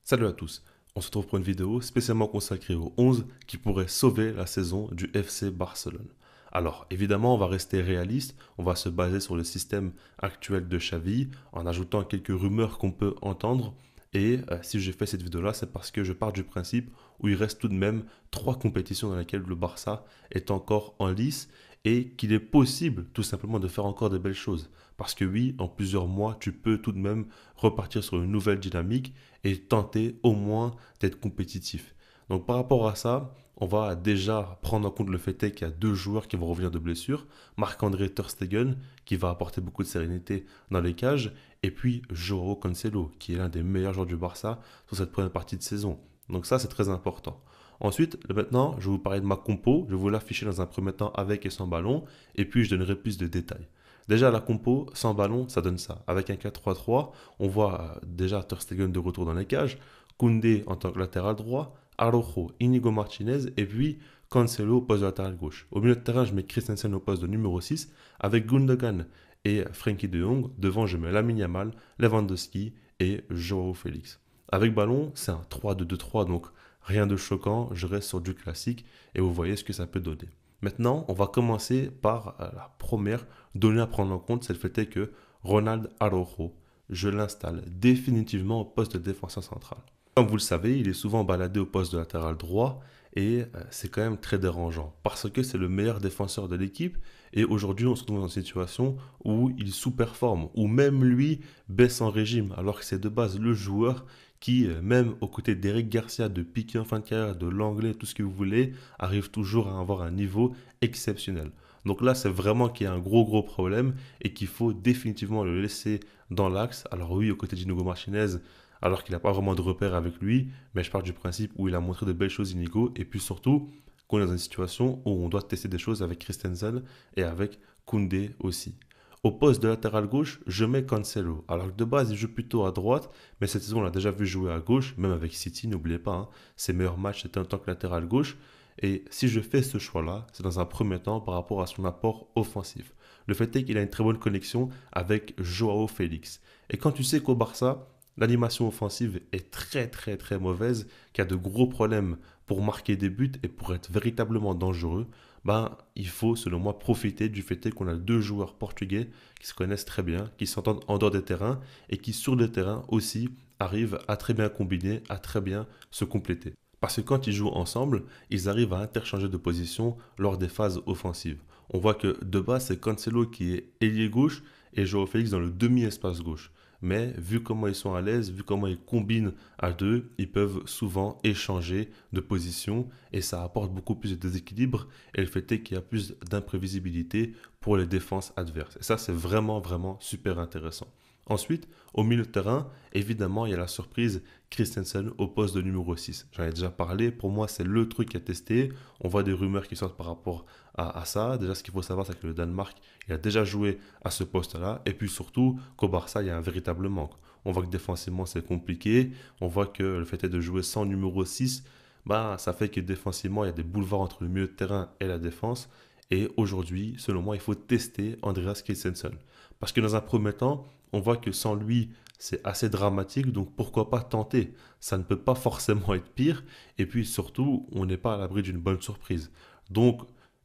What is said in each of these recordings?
Salut à tous, on se retrouve pour une vidéo spécialement consacrée aux 11 qui pourraient sauver la saison du FC Barcelone. Alors évidemment on va rester réaliste, on va se baser sur le système actuel de Xavi en ajoutant quelques rumeurs qu'on peut entendre et si j'ai fait cette vidéo là c'est parce que je pars du principe où il reste tout de même 3 compétitions dans lesquelles le Barça est encore en lice et qu'il est possible tout simplement de faire encore de belles choses. Parce que oui, en plusieurs mois, tu peux tout de même repartir sur une nouvelle dynamique et tenter au moins d'être compétitif. Donc par rapport à ça, on va déjà prendre en compte le fait qu'il y a 2 joueurs qui vont revenir de blessure. Marc-André Ter Stegen, qui va apporter beaucoup de sérénité dans les cages, et puis Joao Cancelo, qui est l'un des meilleurs joueurs du Barça sur cette première partie de saison. Donc ça, c'est très important. Ensuite, maintenant, je vais vous parler de ma compo. Je vais vous l'afficher dans un premier temps avec et sans ballon, et puis je donnerai plus de détails. Déjà, la compo, sans ballon, ça donne ça. Avec un 4-3-3, on voit déjà Ter Stegen de retour dans les cages, Koundé en tant que latéral droit, Araujo, Inigo Martinez, et puis Cancelo au poste de latéral gauche. Au milieu de terrain, je mets Christensen au poste de numéro 6, avec Gundogan et Frenkie de Jong. Devant, je mets Lamine Yamal, Lewandowski et Joao Félix. Avec ballon, c'est un 3-2-2-3, donc rien de choquant, je reste sur du classique, et vous voyez ce que ça peut donner. Maintenant, on va commencer par la première donnée à prendre en compte, c'est le fait que Ronald Araujo, je l'installe définitivement au poste de défenseur central. Comme vous le savez, il est souvent baladé au poste de latéral droit et c'est quand même très dérangeant parce que c'est le meilleur défenseur de l'équipe et aujourd'hui on se retrouve dans une situation où il sous-performe, où même lui baisse en régime alors que c'est de base le joueur qui, même aux côtés d'Eric Garcia, de Piqué en fin de carrière, de Langlais, tout ce que vous voulez, arrive toujours à avoir un niveau exceptionnel. Donc là, c'est vraiment qu'il y a un gros problème et qu'il faut définitivement le laisser dans l'axe. Alors oui, aux côtés d'Inigo Martinez, alors qu'il n'a pas vraiment de repère avec lui, mais je pars du principe où il a montré de belles choses Inigo et puis surtout qu'on est dans une situation où on doit tester des choses avec Christensen et avec Koundé aussi. Au poste de latéral gauche, je mets Cancelo. Alors que de base, il joue plutôt à droite, mais cette saison, on l'a déjà vu jouer à gauche, même avec City, n'oubliez pas, hein, ses meilleurs matchs c'était en tant que latéral gauche. Et si je fais ce choix-là, c'est dans un premier temps par rapport à son apport offensif. Le fait est qu'il a une très bonne connexion avec Joao Félix. Et quand tu sais qu'au Barça, l'animation offensive est très mauvaise, qu'il y a de gros problèmes pour marquer des buts et pour être véritablement dangereux, ben, il faut, selon moi, profiter du fait qu'on a 2 joueurs portugais qui se connaissent très bien, qui s'entendent en dehors des terrains et qui, sur le terrain aussi, arrivent à très bien combiner, à très bien se compléter. Parce que quand ils jouent ensemble, ils arrivent à interchanger de position lors des phases offensives. On voit que de base, c'est Cancelo qui est ailier gauche et Joao Félix dans le demi-espace gauche. Mais vu comment ils sont à l'aise, vu comment ils combinent à deux, ils peuvent souvent échanger de position et ça apporte beaucoup plus de déséquilibre et le fait est qu'il y a plus d'imprévisibilité pour les défenses adverses. Et ça, c'est vraiment super intéressant. Ensuite, au milieu de terrain, évidemment, il y a la surprise Christensen au poste de numéro 6. J'en ai déjà parlé, pour moi, c'est le truc à tester. On voit des rumeurs qui sortent par rapport à ça. Déjà, ce qu'il faut savoir, c'est que le Danemark, il a déjà joué à ce poste-là. Et puis surtout, qu'au Barça, il y a un véritable manque. On voit que défensivement, c'est compliqué. On voit que le fait est de jouer sans numéro 6, bah, ça fait que défensivement, il y a des boulevards entre le milieu de terrain et la défense. Et aujourd'hui, selon moi, il faut tester Andreas Christensen. Parce que dans un premier temps, on voit que sans lui, c'est assez dramatique, donc pourquoi pas tenter? Ça ne peut pas forcément être pire, et puis surtout, on n'est pas à l'abri d'une bonne surprise. Donc,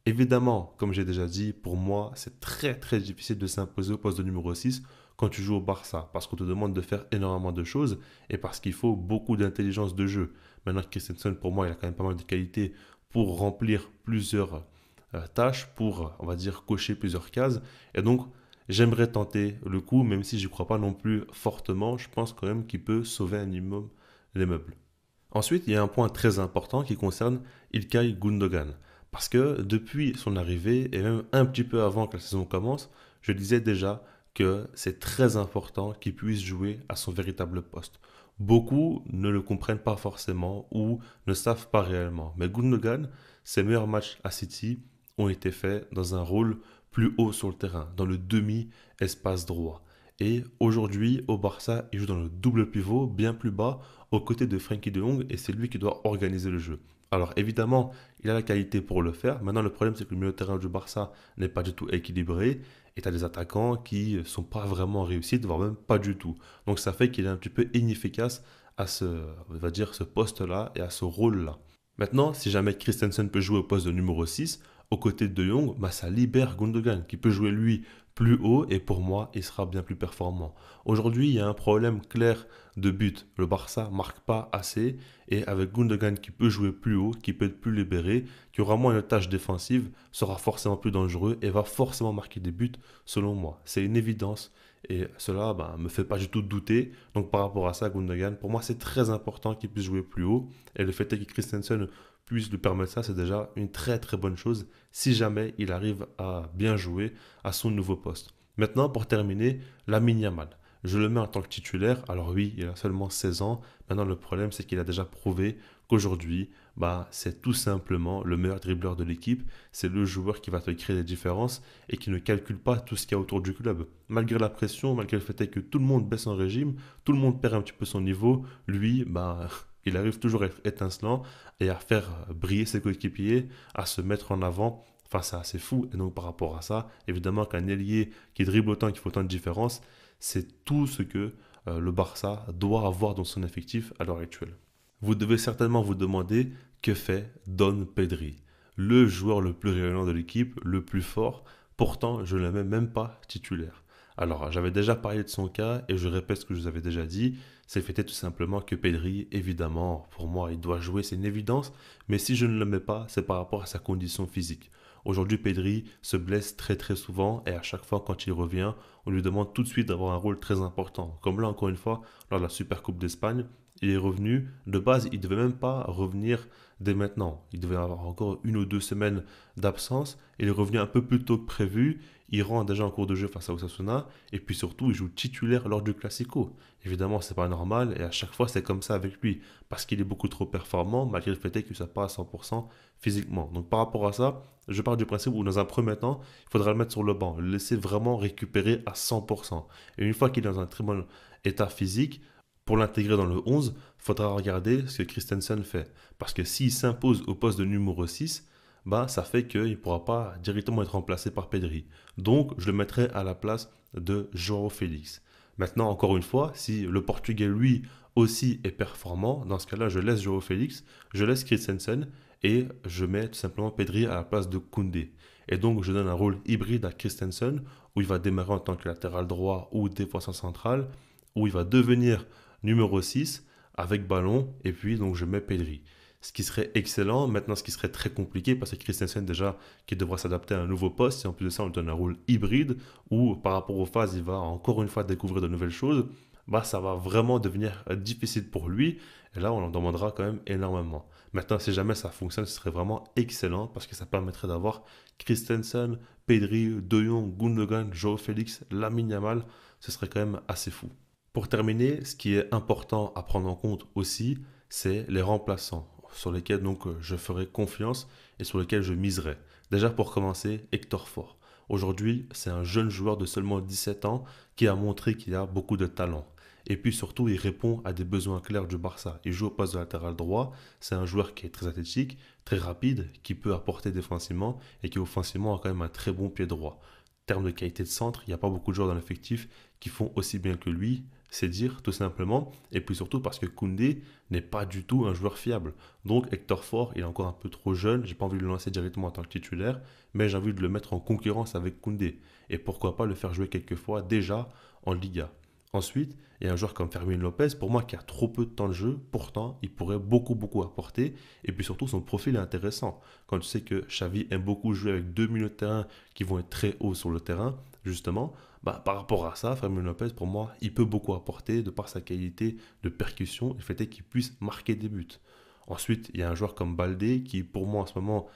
évidemment, comme j'ai déjà dit, pour moi, c'est très difficile de s'imposer au poste de numéro 6 quand tu joues au Barça, parce qu'on te demande de faire énormément de choses, et parce qu'il faut beaucoup d'intelligence de jeu. Maintenant, Christensen, pour moi, il a quand même pas mal de qualités pour remplir plusieurs tâches, pour, on va dire, cocher plusieurs cases, et donc, j'aimerais tenter le coup, même si je ne crois pas non plus fortement. Je pense quand même qu'il peut sauver un minimum les meubles. Ensuite, il y a un point très important qui concerne Ilkay Gundogan. Parce que depuis son arrivée, et même un petit peu avant que la saison commence, je disais déjà que c'est très important qu'il puisse jouer à son véritable poste. Beaucoup ne le comprennent pas forcément ou ne savent pas réellement. Mais Gundogan, ses meilleurs matchs à City ont été faits dans un rôle plus haut sur le terrain, dans le demi-espace droit. Et aujourd'hui, au Barça, il joue dans le double pivot, bien plus bas, aux côtés de Frenkie de Jong, et c'est lui qui doit organiser le jeu. Alors évidemment, il a la qualité pour le faire. Maintenant, le problème, c'est que le milieu de terrain du Barça n'est pas du tout équilibré, et tu as des attaquants qui ne sont pas vraiment réussis, voire même pas du tout. Donc ça fait qu'il est un petit peu inefficace à on va dire, ce poste-là et à ce rôle-là. Maintenant, si jamais Christensen peut jouer au poste de numéro 6, aux côtés de De Jong, bah, ça libère Gundogan qui peut jouer lui plus haut et pour moi, il sera bien plus performant. Aujourd'hui, il y a un problème clair de but. Le Barça marque pas assez et avec Gundogan qui peut jouer plus haut, qui peut être plus libéré, qui aura moins une tâche défensive, sera forcément plus dangereux et va forcément marquer des buts selon moi. C'est une évidence et cela me fait pas du tout douter. Donc par rapport à ça, Gundogan, pour moi, c'est très important qu'il puisse jouer plus haut et le fait est que Christensen puisse lui permettre ça, c'est déjà une très très bonne chose si jamais il arrive à bien jouer à son nouveau poste. Maintenant, pour terminer, Lamine Yamal. Je le mets en tant que titulaire. Alors oui, il a seulement 16 ans. Maintenant, le problème, c'est qu'il a déjà prouvé qu'aujourd'hui, c'est tout simplement le meilleur dribbleur de l'équipe. C'est le joueur qui va te créer des différences et qui ne calcule pas tout ce qu'il y a autour du club. Malgré la pression, malgré le fait que tout le monde baisse en régime, tout le monde perd un petit peu son niveau, lui, il arrive toujours à être étincelant et à faire briller ses coéquipiers, à se mettre en avant. Enfin, c'est assez fou. Et donc, par rapport à ça, évidemment qu'un ailier qui dribble autant, qui fait autant de différence, c'est tout ce que le Barça doit avoir dans son effectif à l'heure actuelle. Vous devez certainement vous demander que fait Don Pedri, le joueur le plus rayonnant de l'équipe, le plus fort. Pourtant, je ne le mets même pas titulaire. Alors, j'avais déjà parlé de son cas et je répète ce que je vous avais déjà dit. C'est le fait tout simplement que Pedri, évidemment, pour moi, il doit jouer, c'est une évidence. Mais si je ne le mets pas, c'est par rapport à sa condition physique. Aujourd'hui, Pedri se blesse très très souvent et à chaque fois quand il revient, on lui demande tout de suite d'avoir un rôle très important. Comme là, encore une fois, lors de la Super Coupe d'Espagne, il est revenu. De base, il ne devait même pas revenir dès maintenant. Il devait avoir encore 1 ou 2 semaines d'absence. Il est revenu un peu plus tôt que prévu. Il rentre déjà en cours de jeu face à Osasuna. Et puis surtout, il joue titulaire lors du Classico. Évidemment, c'est pas normal. Et à chaque fois, c'est comme ça avec lui. Parce qu'il est beaucoup trop performant, malgré le fait qu'il ne soit pas à 100% physiquement. Donc par rapport à ça, je pars du principe où dans un premier temps, il faudra le mettre sur le banc. Le laisser vraiment récupérer à 100%. Et une fois qu'il est dans un très bon état physique, pour l'intégrer dans le 11, il faudra regarder ce que Christensen fait. Parce que s'il s'impose au poste de numéro 6, ça fait qu'il ne pourra pas directement être remplacé par Pedri. Donc, je le mettrai à la place de João Félix. Maintenant, encore une fois, si le Portugais, lui, aussi est performant, dans ce cas-là, je laisse João Félix, je laisse Christensen et je mets tout simplement Pedri à la place de Koundé. Et donc, je donne un rôle hybride à Christensen, où il va démarrer en tant que latéral droit ou défenseur central, où il va devenir numéro 6 avec ballon et puis donc je mets Pedri. Ce qui serait excellent, maintenant ce qui serait très compliqué parce que Christensen déjà qui devra s'adapter à un nouveau poste et en plus de ça on lui donne un rôle hybride où par rapport aux phases il va encore une fois découvrir de nouvelles choses, ça va vraiment devenir difficile pour lui et là on en demandera quand même énormément. Maintenant si jamais ça fonctionne ce serait vraiment excellent parce que ça permettrait d'avoir Christensen, Pedri, De Jong, Gundogan, João Félix, Lamine Yamal, ce serait quand même assez fou. Pour terminer, ce qui est important à prendre en compte aussi, c'est les remplaçants sur lesquels donc je ferai confiance et sur lesquels je miserai. Déjà pour commencer, Hector Ford. Aujourd'hui, c'est un jeune joueur de seulement 17 ans qui a montré qu'il a beaucoup de talent. Et puis surtout, il répond à des besoins clairs du Barça. Il joue au poste de latéral droit. C'est un joueur qui est très athlétique, très rapide, qui peut apporter défensivement et qui offensivement a quand même un très bon pied droit. En termes de qualité de centre, il n'y a pas beaucoup de joueurs dans l'effectif qui font aussi bien que lui, c'est dire tout simplement, et puis surtout parce que Koundé n'est pas du tout un joueur fiable. Donc Hector Ford, il est encore un peu trop jeune, j'ai pas envie de le lancer directement en tant que titulaire, mais j'ai envie de le mettre en concurrence avec Koundé. Et pourquoi pas le faire jouer quelques fois déjà en Liga. Ensuite, il y a un joueur comme Fermin Lopez, pour moi qui a trop peu de temps de jeu, pourtant il pourrait beaucoup apporter, et puis surtout son profil est intéressant. Quand tu sais que Xavi aime beaucoup jouer avec deux milieux de terrain qui vont être très hauts sur le terrain, justement, par rapport à ça, Fermin Lopez, pour moi, il peut beaucoup apporter de par sa qualité de percussion et le fait qu'il puisse marquer des buts. Ensuite, il y a un joueur comme Baldé qui, pour moi, en ce moment,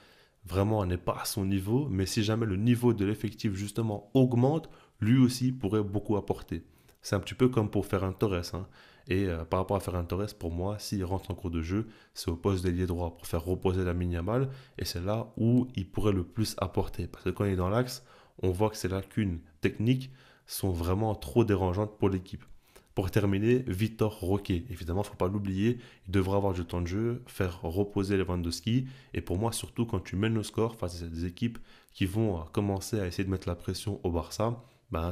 vraiment n'est pas à son niveau, mais si jamais le niveau de l'effectif, justement, augmente, lui aussi pourrait beaucoup apporter. C'est un petit peu comme pour Ferran Torres. Et par rapport à Ferran Torres, pour moi, s'il rentre en cours de jeu, c'est au poste d'ailier droit pour faire reposer Lamine Yamal. Et c'est là où il pourrait le plus apporter. Parce que quand il est dans l'axe, on voit que ces lacunes techniques sont vraiment trop dérangeantes pour l'équipe. Pour terminer, Vitor Roque. Évidemment, il ne faut pas l'oublier, il devra avoir du temps de jeu, faire reposer Lewandowski. Et pour moi, surtout quand tu mènes au score face à des équipes qui vont commencer à essayer de mettre la pression au Barça,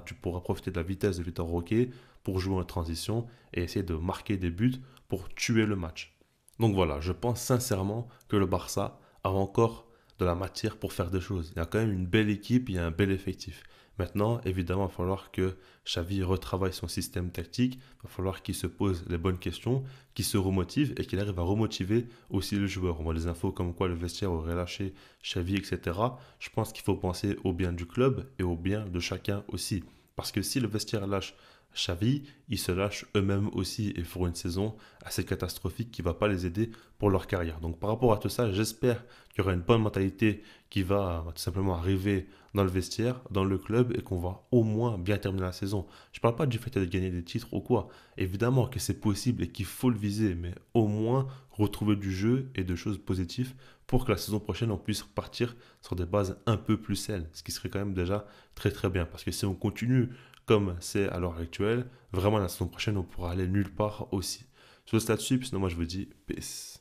tu pourras profiter de la vitesse de Vitor Roque pour jouer en transition et essayer de marquer des buts pour tuer le match. Donc voilà, je pense sincèrement que le Barça a encore de la matière pour faire des choses. Il y a quand même une belle équipe, il y a un bel effectif. Maintenant, évidemment, il va falloir que Xavi retravaille son système tactique, il va falloir qu'il se pose les bonnes questions, qu'il se remotive et qu'il arrive à remotiver aussi le joueur. On voit des infos comme quoi le vestiaire aurait lâché Xavi, etc. Je pense qu'il faut penser au bien du club et au bien de chacun aussi. Parce que si le vestiaire lâche Xavi, ils se lâchent eux-mêmes aussi et feront une saison assez catastrophique qui ne va pas les aider pour leur carrière. Donc par rapport à tout ça, j'espère qu'il y aura une bonne mentalité qui va tout simplement arriver dans le vestiaire, dans le club et qu'on va au moins bien terminer la saison. Je ne parle pas du fait de gagner des titres ou quoi. Évidemment que c'est possible et qu'il faut le viser, mais au moins retrouver du jeu et de choses positives pour que la saison prochaine on puisse repartir sur des bases un peu plus saines, ce qui serait quand même déjà très très bien. Parce que si on continue comme c'est à l'heure actuelle, vraiment la saison prochaine, on pourra aller nulle part aussi. Sur ce là-dessus, puis sinon moi je vous dis peace.